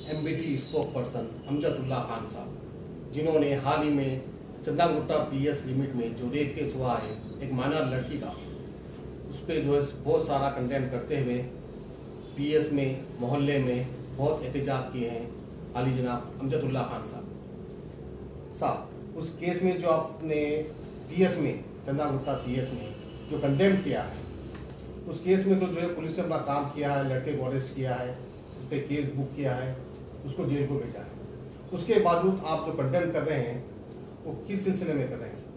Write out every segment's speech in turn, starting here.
MBT spoke person Amjadullah Khan साहब, जिन्होंने हाल ही में चंदागुट्टा पीएस लिमिट में जो रेप केस हुआ है एक माइनर लड़की का, उस पर जो है बहुत सारा कंडेम करते हुए पीएस में मोहल्ले में बहुत एहतजाज किए हैं आली जनाब अमजदुल्ला खान साहब। उस केस में जो आपने पीएस में चंदागुट्टा पीएस में जो कंडेम किया है, उस केस में तो जो है पुलिस ने अपना काम किया है, लड़के को अरेस्ट किया है, उस पर केस बुक किया है, उसको जेल को भेजा है। उसके बावजूद आप जो कंडेम कर रहे हैं वो किस सिलसिले में कर रहे हैं सर?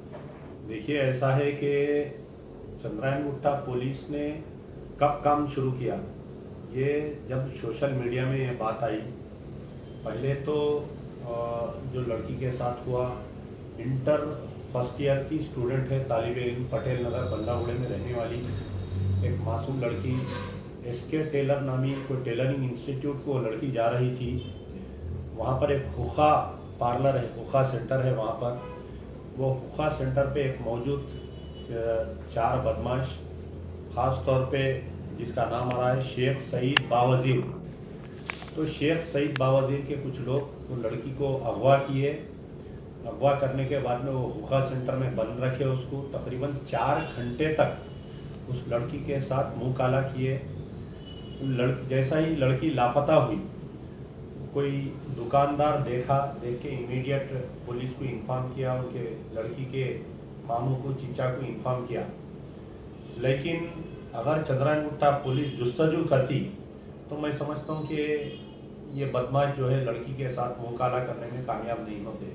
देखिए, ऐसा है कि चंद्रायनगुट्टा पुलिस ने कब काम शुरू किया, ये जब सोशल मीडिया में ये बात आई। पहले तो जो लड़की के साथ हुआ, इंटर फर्स्ट ईयर की स्टूडेंट है, तालिब इल्म, पटेल नगर बंदागुड़े में रहने वाली एक मासूम लड़की, एसके टेलर नामी कोई टेलरिंग इंस्टीट्यूट को लड़की जा रही थी। वहाँ पर एक हुक्का पार्लर है, हुक्का सेंटर है वहाँ पर। वो हुक्का सेंटर पे एक मौजूद 4 बदमाश, ख़ास तौर पे जिसका नाम आ रहा है शेख सईद बावजीर। तो शेख सईद बावजीर के कुछ लोग उन लड़की को अगवा किए। अगवा करने के बाद में वो हुक्का सेंटर में बंद रखे उसको। तकरीबन 4 घंटे तक उस लड़की के साथ मुंह काला किए। जैसा ही लड़की लापता हुई, कोई दुकानदार देख के इमीडिएट पुलिस को इन्फॉर्म किया, उनके लड़की के मामू को, चीचा को इन्फॉर्म किया। लेकिन अगर चंद्रायनगुट्टा पुलिस जुस्तजू करती तो मैं समझता हूँ कि ये बदमाश जो है लड़की के साथ मुंह काला करने में कामयाब नहीं होते।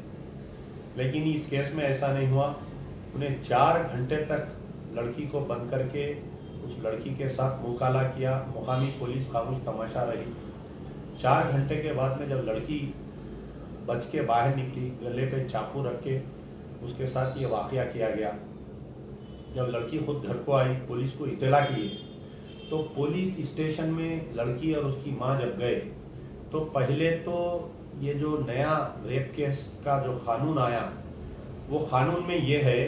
लेकिन इस केस में ऐसा नहीं हुआ। उन्हें 4 घंटे तक लड़की को बंद करके उस लड़की के साथ मुंह काला किया। मुकामी पुलिस खामोश तमाशा रही। 4 घंटे के बाद में जब लड़की बच के बाहर निकली, गले पे चाकू रख के उसके साथ ये वाकया किया गया। जब लड़की खुद घर को आई, पुलिस को इत्तला किए, तो पुलिस स्टेशन में लड़की और उसकी माँ जब गए तो पहले तो ये जो नया रेप केस का जो कानून आया, वो कानून में ये है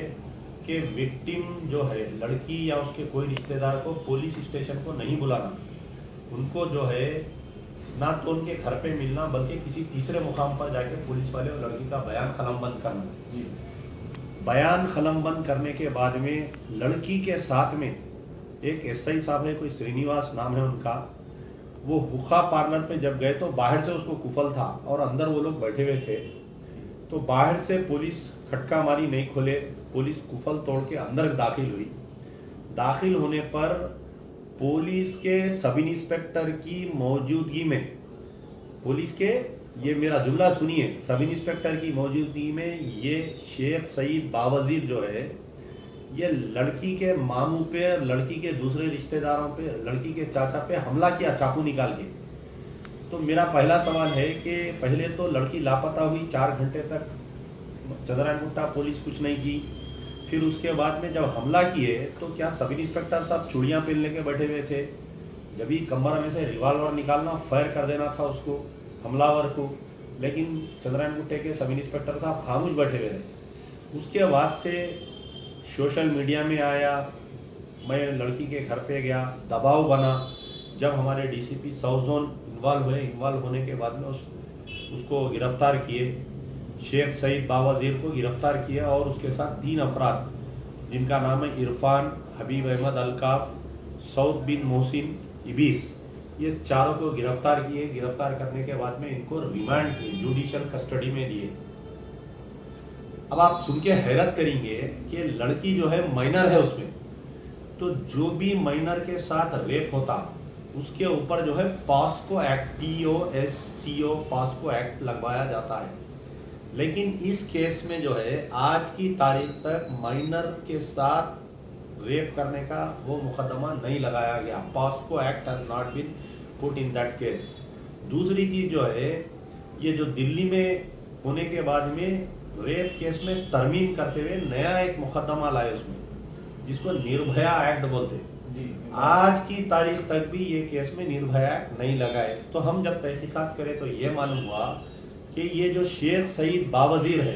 कि विक्टिम जो है लड़की या उसके कोई रिश्तेदार को पुलिस स्टेशन को नहीं बुलाना। उनको जो है ना तो उनके घर पे मिलना, बल्कि किसी तीसरे मुकाम पर जाके पुलिस वाले और लड़की का बयान कलमबंद करना। बयान कलमबंद करने के बाद में लड़की के साथ में एक एसआई साहब है, कोई श्रीनिवास नाम है उनका। वो हुक्का पार्लर पे जब गए तो बाहर से उसको कुफल था और अंदर वो लोग बैठे हुए थे। तो बाहर से पुलिस खटका मारी, नहीं खोले। पुलिस कुफल तोड़ के अंदर दाखिल हुई। दाखिल होने पर पुलिस के सब इंस्पेक्टर की मौजूदगी में, पुलिस के, ये मेरा जुमला सुनिए, सब इंस्पेक्टर की मौजूदगी में ये शेख सईद बावजीर जो है ये लड़की के मामू पे, लड़की के दूसरे रिश्तेदारों पे, लड़की के चाचा पे हमला किया चाकू निकाल के। तो मेरा पहला सवाल है कि पहले तो लड़की लापता हुई, 4 घंटे तक चंद्रायनगुट्टा पुलिस कुछ नहीं की। फिर उसके बाद में जब हमला किए तो क्या सब इंस्पेक्टर साहब चूड़ियाँ पहन के बैठे हुए थे? जब ही कमर में से रिवॉल्वर निकालना, फायर कर देना था उसको, हमलावर को। लेकिन चंद्रायनगुट्टे के सब इंस्पेक्टर साहब खामोश बैठे हुए थे। उसके बाद से सोशल मीडिया में आया, मैं लड़की के घर पे गया, दबाव बना। जब हमारे डीसीपी साउथ जोन इन्वॉल्व होने के बाद में उसको गिरफ्तार किए, शेख सईद बावजीर को गिरफ्तार किया और उसके साथ 3 अफराद जिनका नाम है इरफान, हबीब अहमद अलकाफ, सऊद बिन मोहसिन इबीस, ये चारों को गिरफ्तार किए। गिरफ्तार करने के बाद में इनको रिमांड किए, जुडिशियल कस्टडी में दिए। अब आप सुन के हैरत करेंगे कि लड़की जो है माइनर है उसमें, तो जो भी माइनर के साथ रेप होता उसके ऊपर जो है POCSO act, POSCO POCSO act लगवाया जाता है। लेकिन इस केस में जो है आज की तारीख तक माइनर के साथ रेप करने का वो मुकदमा नहीं लगाया गया। POCSO act has not been put in that case. दूसरी चीज जो है, ये जो दिल्ली में होने के बाद में रेप केस में तरमीम करते हुए नया एक मुकदमा लाए उसमें, जिसको निर्भया एक्ट बोलते हैं। आज की तारीख तक भी ये केस में निर्भया एक्ट नहीं लगाए। तो हम जब तहकीकात करें तो ये मालूम हुआ कि ये जो शेख सईद बावजीर है,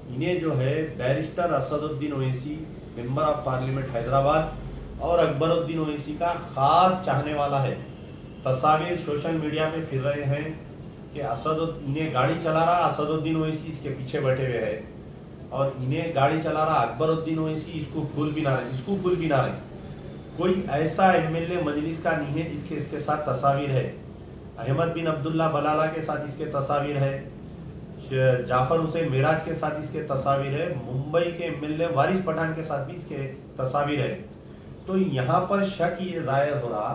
इन्हें जो है barrister Asaduddin Owaisi, member of parliament Hyderabad, और अकबरुद्दीन ओवैसी का खास चाहने वाला है। तस्वीर सोशल मीडिया में फिर रहे हैं कि इन्हें गाड़ी चला रहा असदुद्दीन ओवैसी इसके पीछे बैठे हुए है, और इन्हें गाड़ी चला रहा अकबरुद्दीन ओवैसी, इसको फूल भी ना रहे। कोई ऐसा एमएलए मजलिस का नहीं है जिसके इसके साथ तस्वीर है। अहमद बिन अब्दुल्ला बलाला के साथ इसके तस्वीर है, जाफर हुसैन मेराज के साथ इसके तस्वीर है, मुंबई के एमएलए वारिस पठान के साथ भी इसके तस्वीर है। तो यहाँ पर शक ये जाहिर हो रहा,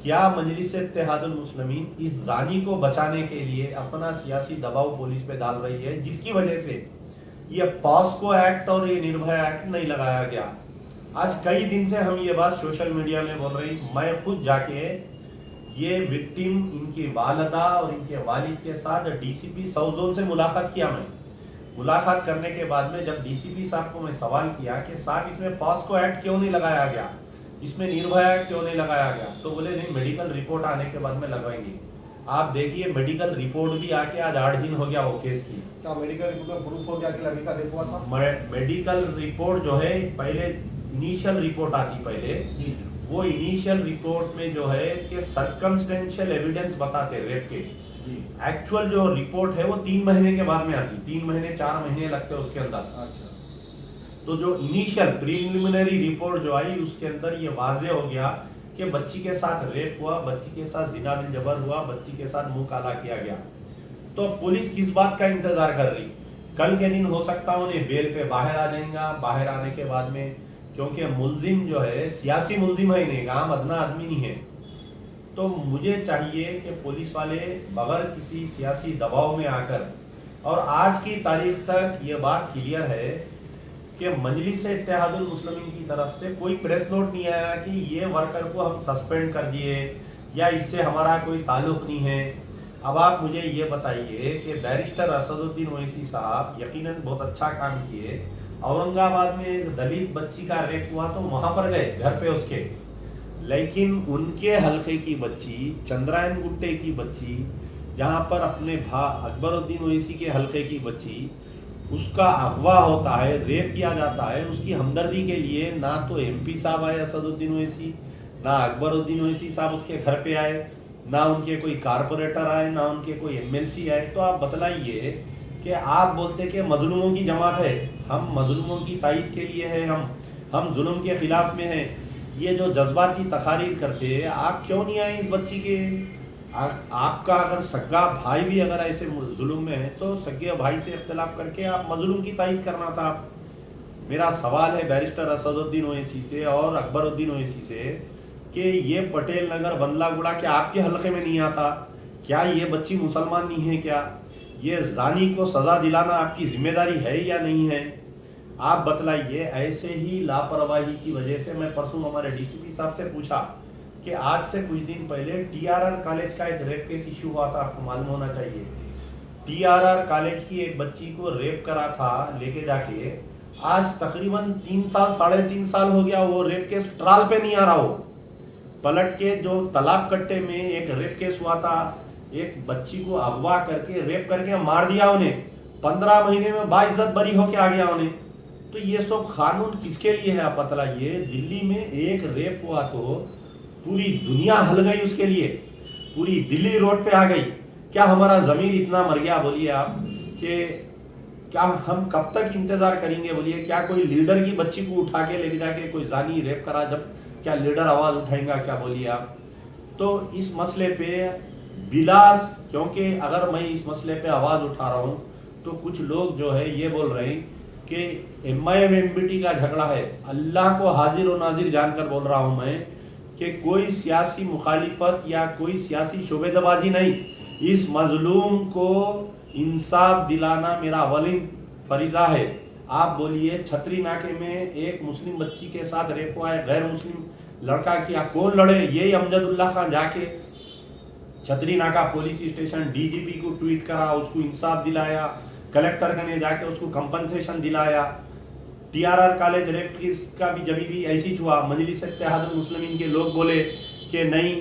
क्या मजलिस इत्तेहादुल मुस्लिमीन इस जानी को बचाने के लिए अपना सियासी दबाव पुलिस पे डाल रही है, जिसकी वजह से ये पॉस्को एक्ट और ये निर्भया एक्ट नहीं लगाया गया। आज कई दिन से हम ये बात सोशल मीडिया में बोल रही, मैं खुद जाके ये विक्टिम, इनकी वालदा और इनके वालिद के साथ डीसीपी साउथ जोन से मुलाकात किया। मैं मुलाकात करने के बाद में जब डीसीपी साहब को मैं सवाल किया कि साहब इसमें पॉस्को एक्ट क्यों नहीं लगाया गया, इसमें निर्भया एक्ट क्यों नहीं लगाया गया, तो बोले नहीं मेडिकल रिपोर्ट आने के बाद में लगवाएंगे। आप देखिए मेडिकल रिपोर्ट भी आके आज 8 दिन हो गया वो केस की। क्या मेडिकल रिपोर्ट में प्रूफ हो गया कि लड़की का डेथ हुआ था? मेडिकल रिपोर्ट जो है पहले इनिशियल रिपोर्ट आती पहले, वो इनिशियल रिपोर्ट में जो है कि सर्कमस्टेंशियल एविडेंस बताते रेप के। एक्चुअल जो रिपोर्ट है वो 3 महीने के बाद में आती, 3 महीने 4 महीने लगते हैं उसके अंदर। अच्छा। तो जो इनिशियल प्रीलिमिनरी रिपोर्ट जो आई उसके अंदर ये वाजे हो गया कि बच्ची के साथ रेप हुआ, बच्ची के साथ जिना बिल जबर हुआ, बच्ची के साथ मुंह काला किया गया। तो पुलिस किस बात का इंतजार कर रही? कल के दिन हो सकता है उन्हें बेल पे बाहर आ जाएगा। बाहर आने के बाद में, क्योंकि मुलजिम जो है सियासी मुलजिम है, नहीं काम अदना आदमी नहीं है, तो मुझे चाहिए कि पुलिस वाले बगैर किसी सियासी दबाव में आकर, और आज की तारीख तक ये बात क्लियर है कि मजलिस इत्तेहादुल मुस्लिमीन की तरफ से कोई प्रेस नोट नहीं आया कि ये वर्कर को हम सस्पेंड कर दिए या इससे हमारा कोई ताल्लुक नहीं है। अब आप मुझे ये बताइए कि बैरिस्टर असदुद्दीन ओवैसी साहब यकीनन बहुत अच्छा काम किए। औरंगाबाद में एक दलित बच्ची का रेप हुआ तो वहां पर गए घर पे उसके, लेकिन उनके हल्के की बच्ची, चंद्रायन गुट्टे की बच्ची, जहां पर अपने अकबरुद्दीन ओवैसी के हल्के की बच्ची, उसका अगवा होता है, रेप किया जाता है, उसकी हमदर्दी के लिए ना तो एमपी साहब आए असदुद्दीन ओवैसी, ना अकबरुद्दीन ओवैसी साहब उसके घर पे आए, ना उनके कोई कारपोरेटर आए, ना उनके कोई एमएलसी आए। तो आप बतलाइए कि आप बोलते कि मजलूमों की जमात है, हम मजलूमों की तायीद के लिए है, हम जुल्म के खिलाफ में हैं, ये जो जज्बाती तकारीर करते हैं, आप क्यों नहीं आए इस बच्ची के? आपका अगर सगा भाई भी अगर ऐसे जुल्म में है तो सगे भाई से इख्तिलाफ करके आप मजलूम की तायीद करना था। मेरा सवाल है बैरिस्टर असदुद्दीन ओवैसी से और अकबरुद्दीन ओवैसी से कि ये पटेल नगर बंदलागुड़ा क्या आपके हल्के में नहीं आता? क्या ये बच्ची मुसलमान नहीं है? क्या ये जानी को सजा दिलाना आपकी जिम्मेदारी है या नहीं है? आप बतलाइए। ऐसे ही लापरवाही की वजह से मैं परसों हमारे डीसीपी साहब से पूछा कि आज से कुछ दिन पहले टीआरआर कॉलेज का एक रेप केस इश्यू हुआ था, आपको मालूम होना चाहिए। टीआरआर कॉलेज की एक बच्ची को रेप करा था लेके जाके, आज तकरीबन 3 साल 3.5 साल हो गया वो रेप केस ट्रायल पे नहीं आ रहा। हो पलट के जो तालाब कट्टे में एक रेप केस हुआ था, एक बच्ची को अगवा करके रेप करके मार दिया उन्हें, 15 महीने में बाइज्जत बरी होके आ गया उन्हें। तो ये सब कानून किसके लिए है आप बतलाइए? दिल्ली में एक रेप हुआ तो पूरी दुनिया हल गई उसके लिए, पूरी दिल्ली रोड पे आ गई। क्या हमारा जमीर इतना मर गया बोलिए आप कि क्या हम कब तक इंतजार करेंगे बोलिए? क्या कोई लीडर की बच्ची को उठा के लेके जाके कोई जानी रेप करा, जब क्या लीडर आवाज उठाएगा क्या बोलिए आप? तो इस मसले पे बिलास, क्योंकि अगर मैं इस मसले पे आवाज उठा रहा हूं तो कुछ लोग जो है ये बोल रहे हैं कि एमआईएम एमपीटी का झगड़ा है। अल्लाह को हाजिर और नाजिर जानकर बोल रहा हूं मैं कि कोई सियासी मुखालिफत या कोई सियासी शोबेदबाजी नहीं, इस मजलूम को इंसाफ दिलाना मेरा अवलिन फरीजा है। आप बोलिए छतरी नाके में एक मुस्लिम बच्ची के साथ रेप हुआ है, गैर मुस्लिम लड़का किया, कौन लड़े? यही अमजदुल्लाह खान जाके छतरी नाका पुलिस स्टेशन डीजीपी को ट्वीट करा, उसको इंसाफ दिलाया, कलेक्टर ने जाके उसको कंपनसेशन दिलाया। टीआरआर कॉलेज रेप केस का भी जब भी ऐसी हुआ, मजलिस इत्तेहादुल मुस्लिमीन के लोग बोले कि नहीं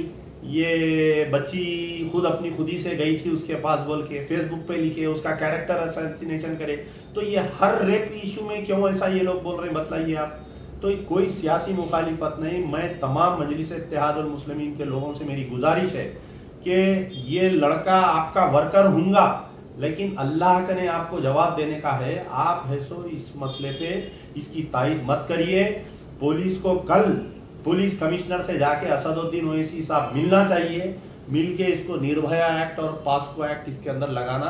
ये बच्ची खुद अपनी खुदी से गई थी उसके पास बोल के फेसबुक पे लिखे, उसका कैरेक्टर असैसिनेशन करे। तो ये हर रेप इशू में क्यों ऐसा ये लोग बोल रहे हैं बतलाइए आप? तो कोई सियासी मुखालिफत नहीं। मैं तमाम मजलिस इत्तेहादुल मुस्लिमीन के लोगों से मेरी गुजारिश है कि ये लड़का आपका वर्कर होगा, लेकिन अल्लाह का ने आपको जवाब देने का है। आप है सो इस मसले पे इसकी तायद मत करिए। पुलिस को कल पुलिस कमिश्नर से जाके असदुद्दीन ओवैसी साहब मिलना चाहिए, मिलके इसको निर्भया एक्ट और पास्को एक्ट इसके अंदर लगाना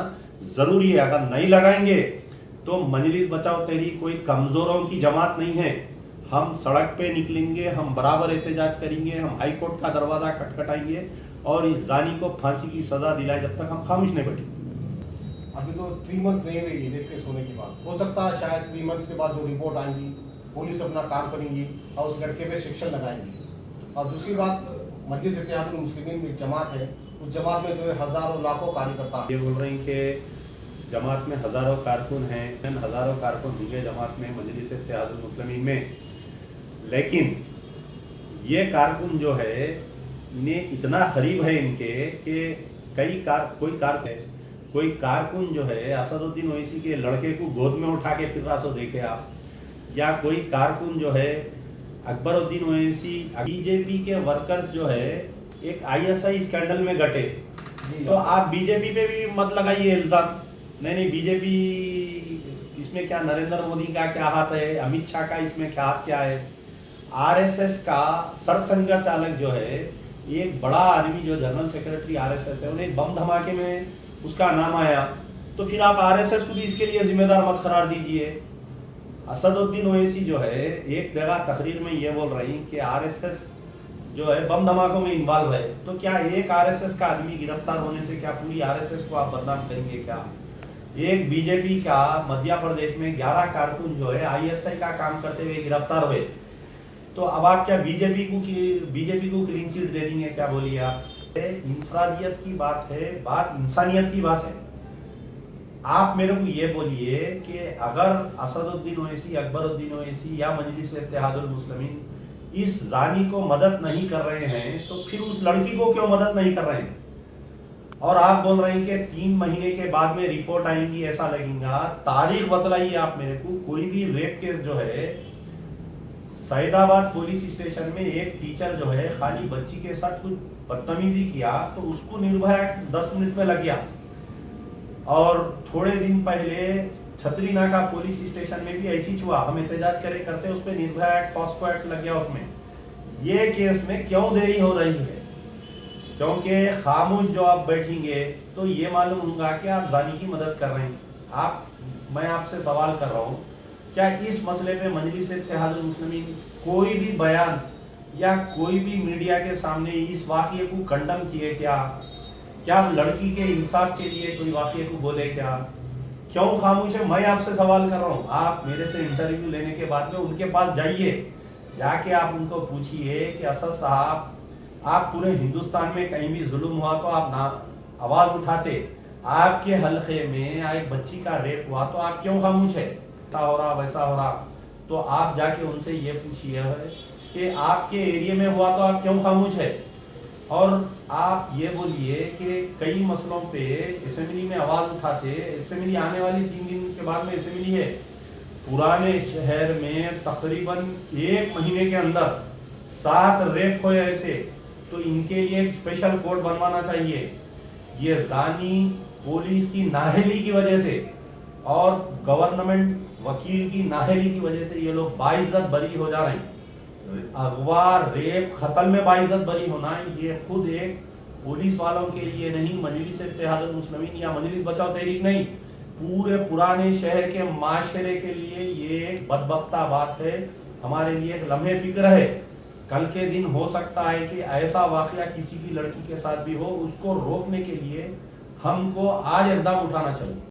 जरूरी है। अगर नहीं लगाएंगे तो मजलिस बचाओ तहरीक कोई कमजोरों की जमात नहीं है। हम सड़क पे निकलेंगे, हम बराबर एहतजाज करेंगे, हम हाई कोर्ट का दरवाजा खटखटाएंगे और इस जानी को फांसी की सजा दिलाए जब तक हम खामोश नहीं बैठेंगे। अभी तो 3 मंथ्स नहीं हुई रेप केस होने के बाद, हो सकता है शायद 3 मंथ्स के बाद जो रिपोर्ट आएंगी पुलिस अपना काम करेंगी और उस लड़के पे शिक्षा लगाएंगी। और दूसरी बात, मजलिस इत्तेहादुल मुस्लिमीन एक जमात है, उस जमात में जो है हजारों लाखों कार्यकर्ता ये बोल रहे हैं कि जमात में हजारों कारकुन हैं, हजारों कारकुन होंगे जमात में, मजलिस इत्तेहादुल मुस्लिमीन में, लेकिन ये कारकुन जो है ने इतना करीब है इनके कि कोई कारकुन जो है असदुद्दीन ओवैसी के लड़के को गोद में उठा के फिर रहा सो देखे आप, या कोई कारकुन जो है अकबरुद्दीन ओवैसी, बीजेपी के वर्कर्स जो है एक आईएसआई स्कैंडल में गटे, तो आप बीजेपी पे भी मत लगाइए इल्जाम। नहीं, बीजेपी इसमें क्या, नरेंद्र मोदी का क्या हाथ है, अमित शाह का इसमें क्या हाथ क्या है। आरएसएस का सरसंघ चालक जो है एक बड़ा आदमी जो जनरल सेक्रेटरी आरएसएस है, उन्हें बम धमाके में उसका नाम आया, तो फिर आप आरएसएस को भी इसके लिए जिम्मेदार मत करार दीजिए। असदुद्दीन ओवैसी जो है एक जगह तकरीर में ये बोल रही कि आरएसएस जो है बम धमाकों में इन्वॉल्व है, तो क्या एक आरएसएस का आदमी गिरफ्तार होने से क्या पूरी आरएसएस को आप बदनाम करेंगे क्या? एक बीजेपी का मध्य प्रदेश में 11 कारकुन जो है आईएसआई का काम करते हुए गिरफ्तार हुए, तो अब आप क्या बीजेपी को क्लीन चिट दे देंगे क्या? बोलिए आप। इंफरादियत की बात है, बात इंसानियत की बात है। आप मेरे को ये बोलिए कि अगर असदुद्दीन ओवैसी, अकबरुद्दीन ओवैसी या मजलिस इत्तेहादुल मुस्लिमीन इस जानी को मदद नहीं कर रहे हैं, तो फिर उस लड़की को क्यों मदद नहीं कर रहे हैं? और आप बोल रहे हैं कि 3 महीने के बाद में रिपोर्ट आएंगी, ऐसा लगेगा। तारीख बतलाइए आप मेरे को। कोई भी रेप केस जो है, सैदाबाद पुलिस स्टेशन में एक टीचर जो है खाली बच्ची के साथ कुछ बदतमीजी किया तो उसको निर्भया 10 मिनट में लग गया। और थोड़े दिन पहले छतरी नाका पुलिस स्टेशन में भी ऐसी हुआ, हम एहतजाज करते उस पर निर्भया एक्ट, पॉस्को एक्ट लग गया उसमें। ये केस में क्यों देरी हो रही है? क्योंकि खामोश जो आप बैठेंगे तो ये मालूम होगा कि आप जानी की मदद कर रहे हैं। मैं आपसे सवाल कर रहा हूँ, क्या इस मसले पे मजलिस इत्तेहादुल मुस्लिमीन कोई भी बयान या कोई भी मीडिया के सामने इस वाक़ये को कंडम किए क्या? क्या लड़की के इंसाफ के लिए कोई वाक़ये को बोले क्या? क्यों खामोश है? मैं आपसे सवाल कर रहा हूँ। आप मेरे से इंटरव्यू लेने के बाद में उनके पास जाइए, जाके आप उनको पूछिए कि असद साहब, आप पूरे हिंदुस्तान में कहीं भी जुल्म हुआ तो आप ना आवाज उठाते, आपके हलके में एक बच्ची का रेप हुआ तो आप क्यों खामोश है? ऐसा हो रहा, वैसा हो रहा, तो आप जाके उनसे ये पूछिए कि आपके एरिया में हुआ तो आप क्यों खामोश है? और आप ये बोलिए कि कई मसलों पे असेंबली में आवाज उठाते, असेंबली आने वाली 3 दिन के बाद में असेंबली है, पुराने शहर में तकरीबन 1 महीने के अंदर 7 रेप हुए ऐसे, तो इनके लिए एक स्पेशल कोर्ट बनवाना चाहिए। ये जानी पुलिस की नाअहली की वजह से और गवर्नमेंट वकील की नाअहली की वजह से ये लोग बाइज्जत बरी हो जा रहे हैं। अगवा, रेप, कत्ल में बाइज्जत बरी होना, ये खुद एक पुलिस वालों के लिए नहीं, मजलिस इत्तेहादुल मुस्लिमीन या मजलिस बचाओ तहरीक नहीं, पूरे पुराने शहर के माशरे के लिए ये एक बदबख्ता बात है, हमारे लिए एक लम्हे फिक्र है। कल के दिन हो सकता है कि ऐसा वाकया किसी भी लड़की के साथ भी हो, उसको रोकने के लिए हमको आज इक़दाम उठाना चाहिए।